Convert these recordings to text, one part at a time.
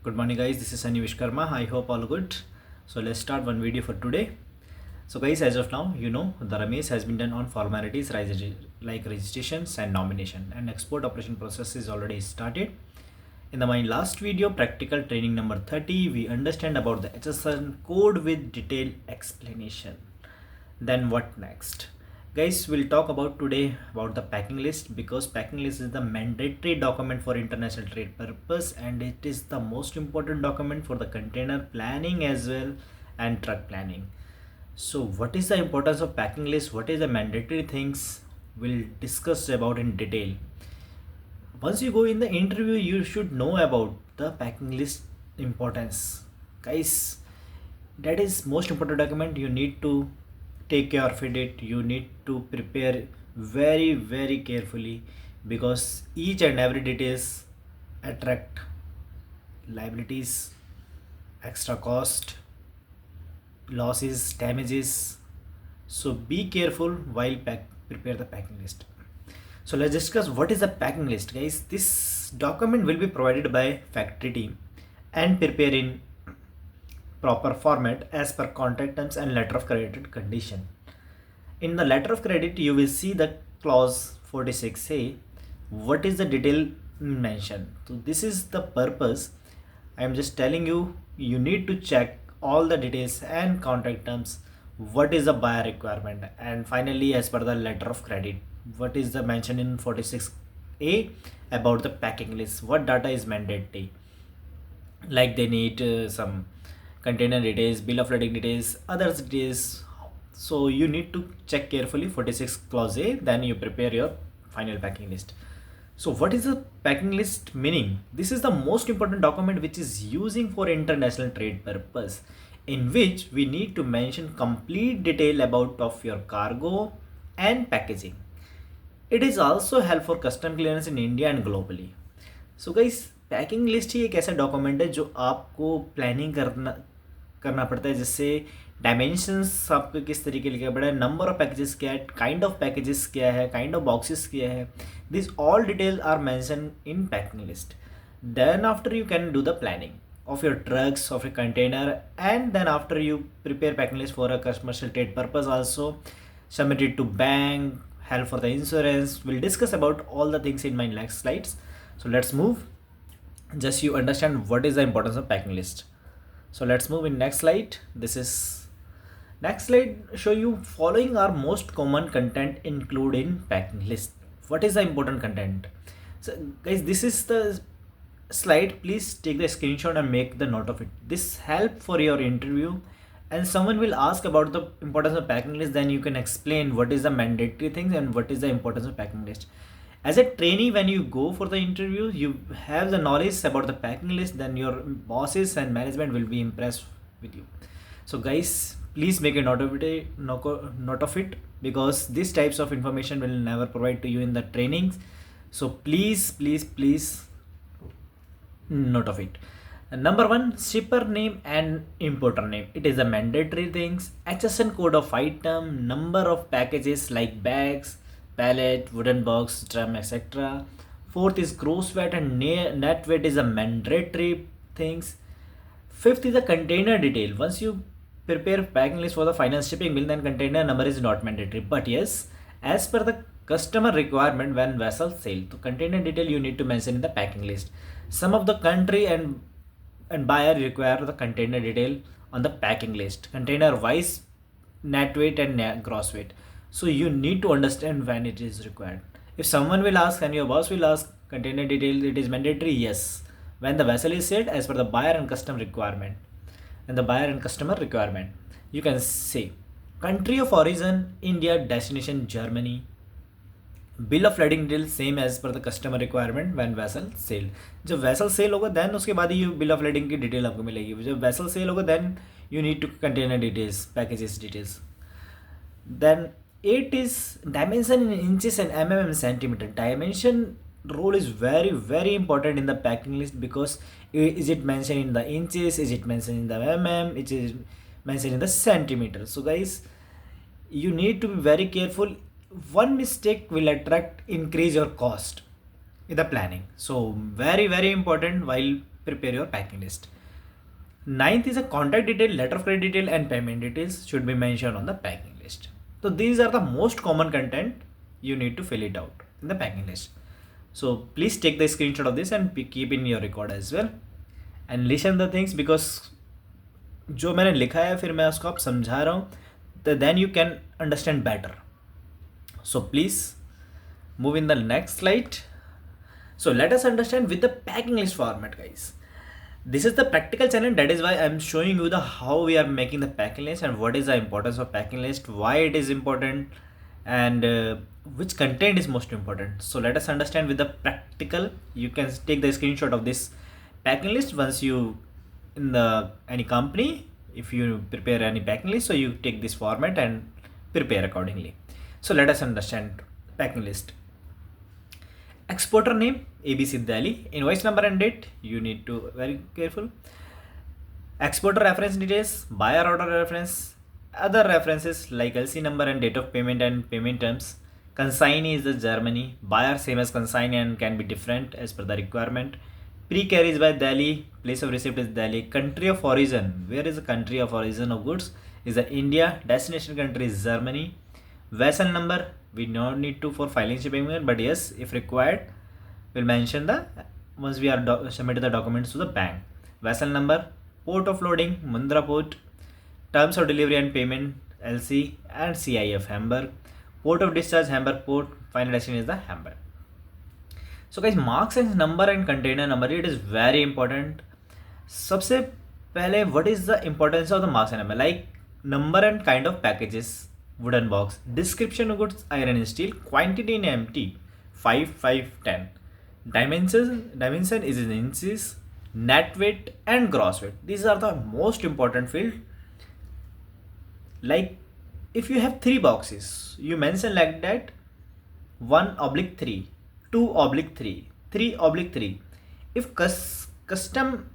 Good morning guys, this is Sunny Vishkarma. I hope all good. So let's start one video for today. So guys, as of now, the Ramesh has been done on formalities like registrations and nomination, and export operation process is already started. In my last video, practical training number 30, we understand about the HSN code with detailed explanation. Then what next? Guys, we'll talk about today about the packing list, because packing list is the mandatory document for international trade purpose, and it is the most important document for the container planning as well and truck planning. So what is the importance of packing list? What is the mandatory things? We'll discuss about in detail. Once you go in the interview, you should know about the packing list importance. Guys, that is most important document. You need to take care of it. You need to prepare very carefully, because each and every details attract liabilities, extra cost, losses, damages. So be careful while prepare the packing list. So let's discuss what is the packing list, guys. This document will be provided by factory team and prepare in proper format as per contract terms and letter of credit condition. In the letter of credit, you will see the clause 46A. What is the detail mentioned? So this is the purpose. I am just telling you, you need to check all the details and contract terms. What is the buyer requirement? And finally, as per the letter of credit, what is the mention in 46A about the packing list? What data is mandatory? Like they need some container details, bill of lading details, others details. So you need to check carefully 46 clause A, then you prepare your final packing list. So what is the packing list meaning? This is the most important document which is using for international trade purpose, in which we need to mention complete detail about of your cargo and packaging. It is also help for custom clearance in India and globally. So guys, packing list ही एक ऐसा document है जो आपको planning करना पड़ता है, जिससे डायमेंशंस आपको किस तरीके लिखा पड़ा है, नंबर ऑफ पैकेजेस क्या है, काइंड ऑफ पैकेजेस क्या है, काइंड ऑफ बॉक्सेस क्या है. This all detail are mention in packing list. Then after you can do the planning of your trucks, of your container, and then after you prepare packing list for a commercial trade purpose, also submit it to bank, help for the insurance. We'll discuss about all the things in my next slides. So let's move. Just you understand what is the importance of packing list. So let's move in next slide. This is next slide show you following are most common content included in packing list. What is the important content? So guys, this is the slide. Please take the screenshot and make the note of it. This help for your interview, and someone will ask about the importance of packing list, then you can explain what is the mandatory things and what is the importance of packing list. As a trainee, when you go for the interview, you have the knowledge about the packing list, then your bosses and management will be impressed with you. So guys, please make a note of it, because these types of information will never provide to you in the trainings. So please note of it. Number one, shipper name and importer name. It is a mandatory things. HSN code of item, number of packages like bags, pallet, wooden box, drum, etc. Fourth is gross weight and net weight is a mandatory things. Fifth is the container detail. Once you prepare packing list for the final shipping bill, then container number is not mandatory. But yes, as per the customer requirement when vessel sail, to container detail you need to mention in the packing list. Some of the country and buyer require the container detail on the packing list, container wise, net weight and gross weight. So you need to understand when it is required. If someone will ask and your boss will ask container detail, it is mandatory, yes, when the vessel is sailed as per the buyer and customer requirement. And the buyer and customer requirement, you can say country of origin India, destination Germany. Bill of lading detail same as per the customer requirement when vessel sail. जब vessel sail होगा then उसके बाद ही bill of lading की detail आपको मिलेगी. जब vessel sail होगा then you need to container details, packages details. Then 8 is dimension in inches and mm and centimeter. Dimension role is very important in the packing list, because is it mentioned in the inches, is it mentioned in the mm, it is mentioned in the centimeter. So guys, you need to be very careful. One mistake will increase your cost in the planning. So very important while prepare your packing list. Ninth is a contact detail, letter of credit detail, and payment details should be mentioned on the packing list. So these are the most common content you need to fill it out in the packing list. So please take the screenshot of this and keep in your record as well and listen the things, because जो मैंने लिखा है फिर मैं उसको आप समझा रहा हूँ, तो then you can understand better. So please move in the next slide. So let us understand with the packing list format, guys. This is the practical channel, that is why I'm showing you the how we are making the packing list and what is the importance of packing list, why it is important, and which content is most important. So let us understand with the practical. You can take the screenshot of this packing list once you in the any company, if you prepare any packing list, so you take this format and prepare accordingly. So let us understand packing list. Exporter name ABC Delhi, invoice number and date you need to very careful. Exporter reference details, buyer order reference, other references like LC number and date of payment and payment terms. Consignee is the Germany, buyer same as consignee and can be different as per the requirement. Pre-carry is by Delhi, place of receipt is Delhi. Country of origin, where is the country of origin of goods, is the India. Destination country is Germany. Vessel number, we don't need to for filing shipping, but yes, if required, we'll mention the once we are submitted the documents to the bank. Vessel number, port of loading, Mundra port, terms of delivery and payment, LC and CIF, Hamburg, port of discharge, Hamburg port, final destination is the Hamburg. So guys, marks and number and container number, it is very important. सबसे पहले, what is the importance of the marks and number? Like number and kind of packages, wooden box, description of goods, iron and steel, quantity in MT, 5, 5, 10. Dimension is in inches, net weight and gross weight. These are the most important field. Like if you have 3 boxes, you mention like that 1/3, 2/3, 3/3. If custom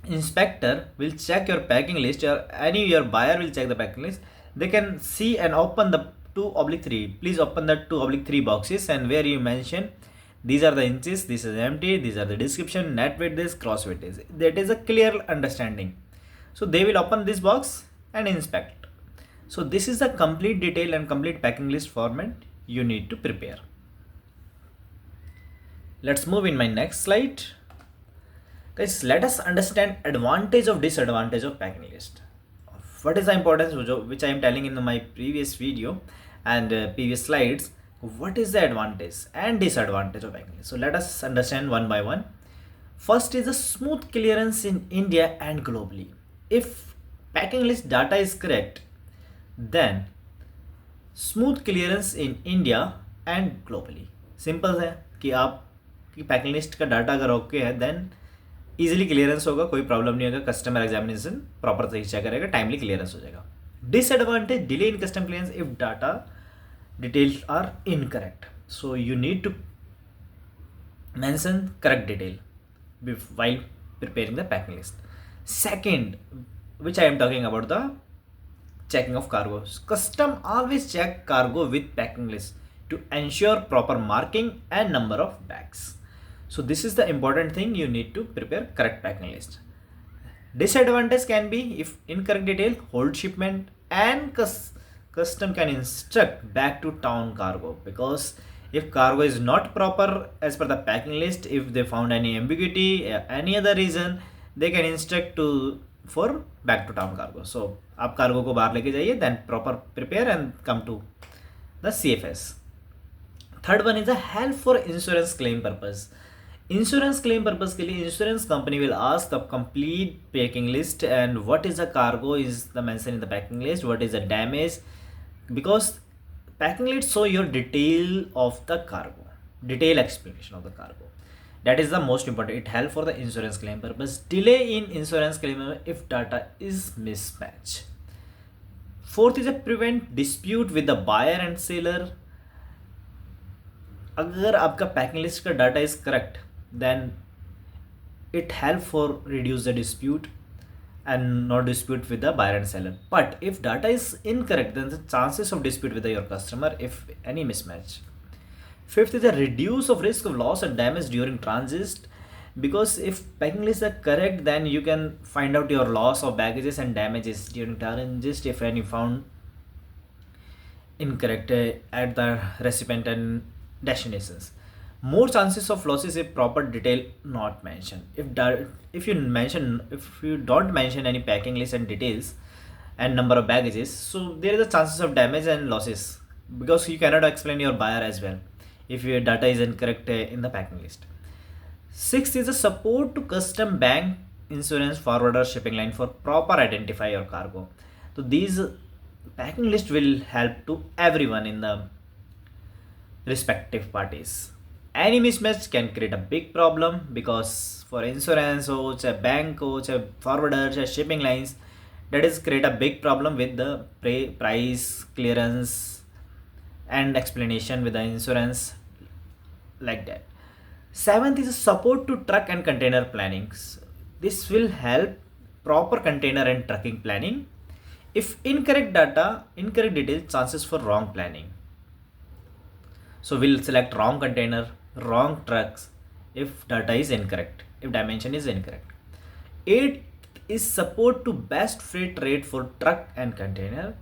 inspector will check your packing list or any your buyer will check the packing list, they can see and open the 2/3. Please open the 2/3 boxes and where you mention these are the inches, this is empty, these are the description, net weight this, cross weight this. That is a clear understanding. So they will open this box and inspect. So this is the complete detail and complete packing list format you need to prepare. Let's move in my next slide. Guys, let us understand advantage of disadvantage of packing list. What is the importance which I am telling in my previous video and previous slides? What is the advantage and disadvantage of packing list? So let us understand one by one. First is the smooth clearance in India and globally. If packing list data is correct, then smooth clearance in India and globally. Simple है कि आप की packing list का data अगर okay है then easily clearance होगा, कोई problem नहीं होगा, कस्टमर एग्जामिनेशन प्रॉपर तरीके से करेगा, टाइमली क्लियरेंस हो जाएगा. Disadvantage, delay in custom clearance if data details are incorrect. So you need to mention correct detail while preparing the packing list. Second, which I am talking about, the checking of cargos. Custom always check cargo with packing list to ensure proper marking and number of bags. So this is the important thing, you need to prepare correct packing list. Disadvantage can be if incorrect detail, hold shipment, and custom can instruct back to town cargo, because if cargo is not proper as per the packing list, if they found any ambiguity, any other reason, they can instruct to for back to town cargo. So आप cargo को बाहर लेके जाइए, then proper prepare and come to the CFS. Third one is a help for insurance claim purpose. Insurance claim purpose के लिए insurance company will ask the complete packing list and what is the cargo is the mention in the packing list, what is the damage, because packing list show your detail of the cargo, detail explanation of the cargo. That is the most important. It help for the insurance claim purpose. Delay in insurance claim if data is mismatch. Fourth is a prevent dispute with the buyer and seller. अगर आपका packing list का data is correct, then it help for reduce the dispute and not dispute with the buyer and seller. But if data is incorrect, then the chances of dispute with your customer if any mismatch. Fifth is a reduce of risk of loss and damage during transit. because if packing lists are correct, then you can find out your loss of baggages and damages during transit if any found incorrect at the recipient and destinations. More chances of losses if proper detail not mentioned. If you don't mention any packing list and details and number of baggages, so there is a chances of damage and losses, because you cannot explain your buyer as well if your data is incorrect in the packing list. Sixth is a support to custom bank, insurance, forwarder, shipping line for proper identify your cargo. So these packing list will help to everyone in the respective parties. Any mismatch can create a big problem, because for insurance or bank or forwarders or shipping lines, that is create a big problem with the price clearance and explanation with the insurance, like that. Seventh is support to truck and container plannings. This will help proper container and trucking planning. If incorrect data, incorrect details, chances for wrong planning. So we'll select wrong container, wrong trucks if data is incorrect, if dimension is incorrect. Eighth is support to best freight rate for truck and container.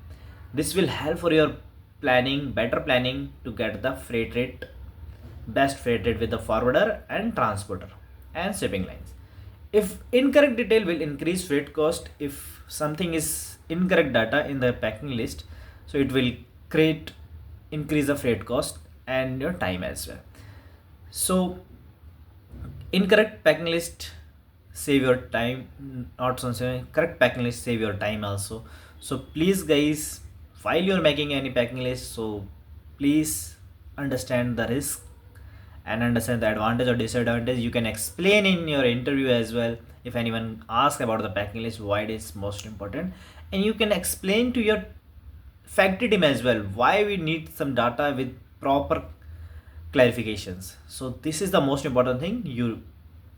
This will help for your planning, better planning to get the freight rate, best freight rate with the forwarder and transporter and shipping lines. If incorrect detail will increase freight cost, if something is incorrect data in the packing list, so it will create increase the freight cost and your time as well. So incorrect packing list save your time, not so correct packing list save your time also. So please guys, while you're making any packing list, so please understand the risk and understand the advantage or disadvantage. You can explain in your interview as well if anyone asks about the packing list, why it is most important, and you can explain to your factory team as well why we need some data with proper clarifications. So this is the most important thing, you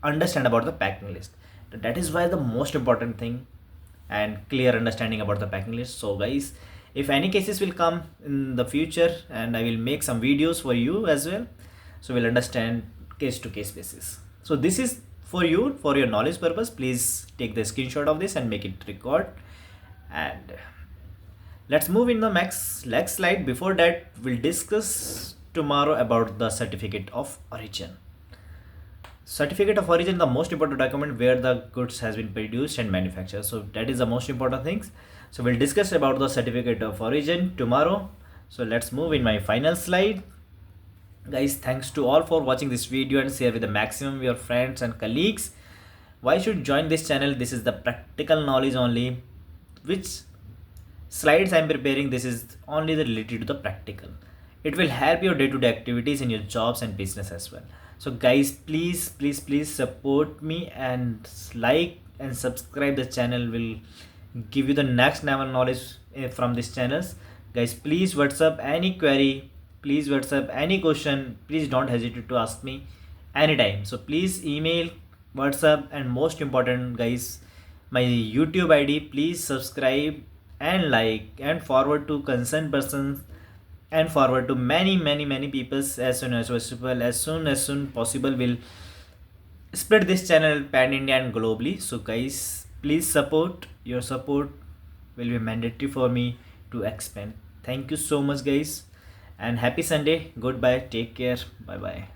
understand about the packing list. That is why the most important thing and clear understanding about the packing list. So guys, if any cases will come in the future, and I will make some videos for you as well, so we'll understand case to case basis. So this is for you, for your knowledge purpose. Please take the screenshot of this and make it record. And let's move in the next slide. Before that, we'll discuss tomorrow about the certificate of origin. Certificate of origin, the most important document where the goods has been produced and manufactured. So that is the most important things. So we'll discuss about the certificate of origin tomorrow. So let's move in my final slide. Guys, thanks to all for watching this video and share with the maximum your friends and colleagues. Why should join this channel? This is the practical knowledge only. Which slides I'm preparing, this is only related to the practical. It will help your day-to-day activities in your jobs and business as well. So guys, please support me and like and subscribe the channel. Will give you the next level knowledge from these channels. Guys, please WhatsApp any query, please WhatsApp any question, please don't hesitate to ask me anytime. So please email, WhatsApp, and most important guys, my YouTube ID, please subscribe and like and forward to concerned persons and forward to many people as soon as possible. As soon possible, will spread this channel pan India and globally. So guys, please support, your support will be mandatory for me to expand. Thank you so much guys, and happy Sunday. Goodbye, take care, bye bye.